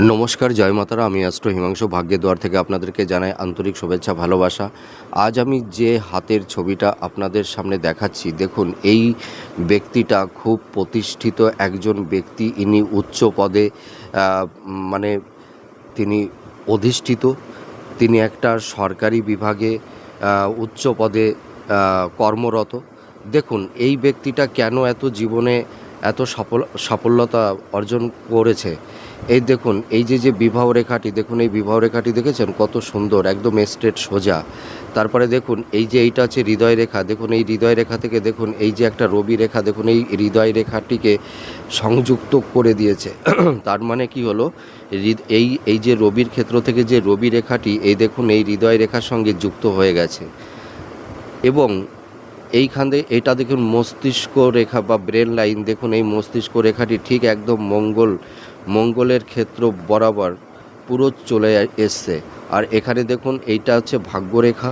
নমস্কার, জয় মাতারা। আমি অ্যাস্ট্রো হিমাংশু ভাগ্যের দুয়ার থেকে আপনাদেরকে জানাই আন্তরিক শুভেচ্ছা, ভালোবাসা। আজ আমি যে হাতের ছবিটা আপনাদের সামনে দেখাচ্ছি, দেখুন এই ব্যক্তিটা খুব প্রতিষ্ঠিত একজন ব্যক্তি। ইনি উচ্চ পদে মানে তিনি অধিষ্ঠিত। তিনি একটা সরকারি বিভাগে উচ্চ পদে কর্মরত। দেখুন এই ব্যক্তিটা কেন এত জীবনে এত সাফল্যতা অর্জন করেছে। এই দেখুন এই যে বিবাহ রেখাটি, দেখুন এই বিবাহ রেখাটি দেখেছেন কত সুন্দর, একদম স্ট্রেট সোজা। তারপরে দেখুন এই যে এইটা হচ্ছে হৃদয় রেখা। দেখুন এই হৃদয় রেখা থেকে দেখুন এই যে একটা রবি রেখা, দেখুন এই হৃদয় রেখাটিকে সংযুক্ত করে দিয়েছে। তার মানে কি হলো, এই যে রবির ক্ষেত্র থেকে যে রবি রেখাটি, এই দেখুন এই হৃদয় রেখার সঙ্গে যুক্ত হয়ে গেছে। এবং এইখানে এটা দেখুন মস্তিষ্ক রেখা বা ব্রেন লাইন, দেখুন এই মস্তিষ্ক রেখাটি ঠিক একদম মঙ্গলের ক্ষেত্র বরাবর পুরো চলে এসছে। আর এখানে দেখুন এইটা হচ্ছে ভাগ্যরেখা।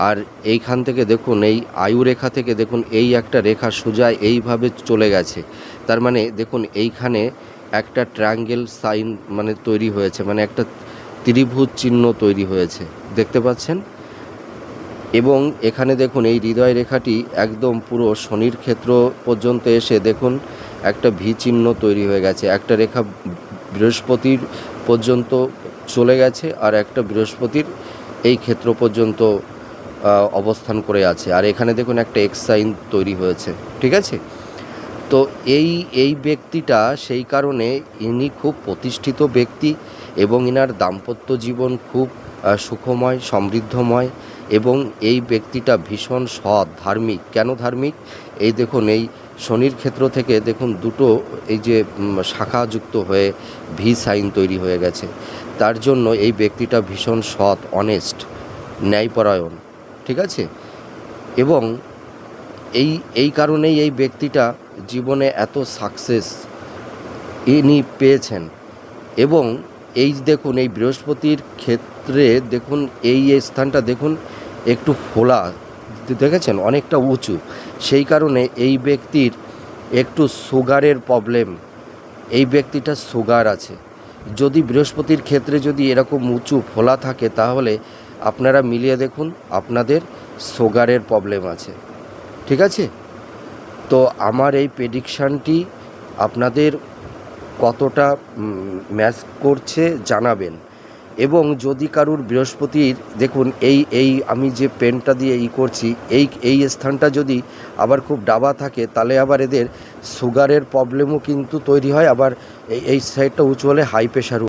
আর এইখান থেকে দেখুন এই আয়ু রেখা থেকে দেখুন এই একটা রেখা সোজা এইভাবে চলে গেছে। তার মানে দেখুন এইখানে একটা ট্রায়াঙ্গেল সাইন মানে তৈরি হয়েছে, মানে একটা ত্রিভুজ চিহ্ন তৈরি হয়েছে, দেখতে পাচ্ছেন। এবং এখানে দেখুন এই হৃদয় রেখাটি একদম পুরো শনির ক্ষেত্র পর্যন্ত এসে দেখুন একটা ভি চিহ্ন তৈরি হয়ে গেছে। একটা রেখা বৃহস্পতির পর্যন্ত চলে গেছে, আর একটা বৃহস্পতির এই ক্ষেত্র পর্যন্ত অবস্থান করে আছে। আর এখানে দেখুন একটা এক্স সাইন তৈরি হয়েছে, ঠিক আছে। তো এই ব্যক্তিটা সেই কারণে ইনি খুব প্রতিষ্ঠিত ব্যক্তি, এবং ইনার দাম্পত্য জীবন খুব সুখময়, সমৃদ্ধময়। এবং এই ব্যক্তিটা ভীষণ সৎ, ধার্মিক। কেন ধার্মিক? এই দেখুন এই শনির ক্ষেত্র থেকে দেখুন দুটো এই যে শাখা যুক্ত হয়ে ভি সাইন তৈরি হয়ে গেছে। তার জন্য এই ব্যক্তিটা ভীষণ সৎ, অনেস্ট, ন্যায়পরায়ণ, ঠিক আছে। এবং এই কারণেই এই ব্যক্তিটা জীবনে এত সাকসেস ইনি পেয়েছেন। এবং এই দেখুন এই বৃহস্পতির ক্ষেত্রে দেখুন এই স্থানটা দেখুন একটু ফোলা, দেখেছেন, অনেকটা উঁচু। সেই কারণে এই ব্যক্তির একটু সুগারের প্রবলেম, এই ব্যক্তিটা সুগার আছে। যদি বৃহস্পতির ক্ষেত্রে যদি এরকম উঁচু ফোলা থাকে, তাহলে আপনারা মিলিয়ে দেখুন আপনাদের সুগারের প্রবলেম আছে, ঠিক আছে। তো আমার এই প্রেডিকশানটি আপনাদের কতটা ম্যাচ করছে জানাবেন। এবং যদি কারুর বৃহস্পতির দেখুন এই আমি যে পেনটা দিয়ে করছি, এই স্থানটা যদি আবার খুব ডাবা থাকে, তাহলে আবার এদের সুগারের প্রবলেমও কিন্তু তৈরি হয়। আবার এই সাইডটা উঁচু হলে হাই প্রেশার